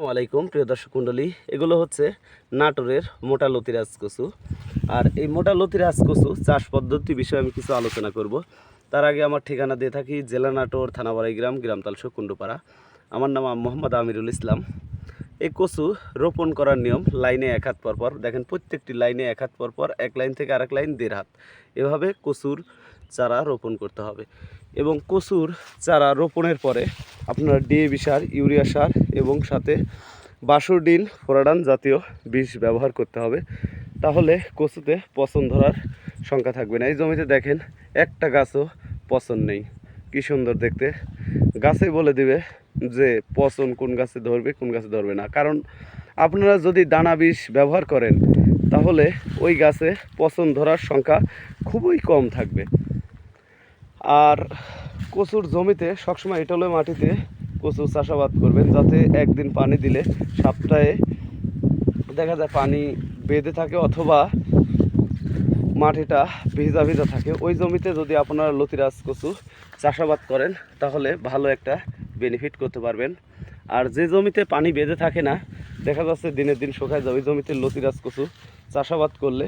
আসসালামু আলাইকুম প্রিয় দর্শক মণ্ডলী, এগুলো হচ্ছে নাটোরের মোটা লতিরাজ কচু। আর এই মোটা লতিরাজ কচু চাষ পদ্ধতি বিষয়ে আমি কিছু আলোচনা করব। তার আগে আমার ঠিকানা দিয়ে থাকি জেলা নাটোর, থানা বাড়াইগ্রাম, গ্রাম তালসো, কুণ্ডুপাড়া। আমার নাম মোহাম্মদ আমিরুল ইসলাম। এই কচু রোপণ করার নিয়ম লাইনে এক হাত পরপর, দেখেন প্রত্যেকটি লাইনে এক হাত পরপর, এক লাইন থেকে আরেক লাইন 1.5 হাত, এভাবে কচুর চারা রোপণ করতে হবে। এবং কচুর চারা রোপণের পরে আপনার ডিএপি সার, ইউরিয়া সার এবং সাথে বাসুডিন, ফোরাডান জাতীয় বীজ ব্যবহার করতে হবে। তাহলে কচুতে পচন ধরার সংখ্যা থাকবে না। এই জমিতে দেখেন একটা গাছও পচন নেই, কি সুন্দর দেখতে। গাছে বলে দিবে যে পচন কোন গাছে ধরবে, কোন গাছে ধরবে না। কারণ আপনারা যদি দানা বীজ ব্যবহার করেন তাহলে ওই গাছে পচন ধরার সংখ্যা খুবই কম থাকবে। আর কচুর জমিতে সবসময় এঁটেল মাটিতে কচু চাষাবাদ করবেন, যাতে একদিন পানি দিলে সপ্তাহে দেখা যায় পানি বেঁধে থাকে অথবা মাটিটা ভিজা ভিজা থাকে। ওই জমিতে যদি আপনারা লতিরাজ কচু চাষাবাদ করেন তাহলে ভালো একটা বেনিফিট করতে পারবেন। আর যে জমিতে পানি বেঁধে থাকে না, দেখা যাচ্ছে দিনের দিন শুকায় যায়, ওই জমিতে লতিরাজ কচু চাষাবাদ করলে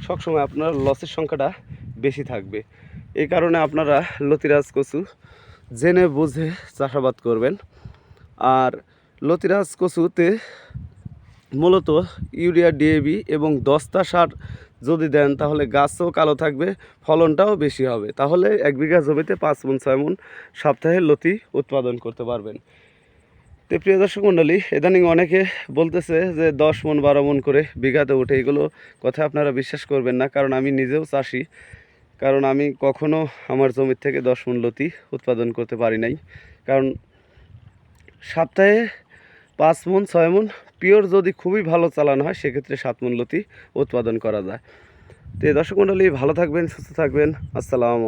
সবসময় আপনার লসের সংখ্যাটা বেশি থাকবে। এই কারণে আপনারা লতিরাজ কচু জেনে বুঝে চাষাবাদ করবেন। আর লতিরাজ কচুতে মূলত ইউরিয়া, ডিএবি এবং দস্তা সার যদি দেন তাহলে গাছও কালো থাকবে, ফলনটাও বেশি হবে। তাহলে 1 বিঘা জমিতে 5 মণ 6 মণ সপ্তাহে লতি উৎপাদন করতে পারবেন। তো প্রিয় দর্শক মণ্ডলী, ইদানিং অনেকে বলতেছে যে 10 মণ 12 মণ করে বিঘাতে ওঠে। এগুলো কথা আপনারা বিশ্বাস করবেন না, কারণ আমি নিজেও চাষি। কারণ আমি কখনো আমার জমির থেকে 10 মণ লতি উৎপাদন করতে পারি নাই। কারণ সপ্তাহে 5 মণ 6 মণ পিওর যদি খুবই ভালো চালানো হয় সেক্ষেত্রে 7 মণ লতি উৎপাদন করা যায়। তো দর্শক মণ্ডলী, ভালো থাকবেন, সুস্থ থাকবেন। আসসালামু আলাইকুম।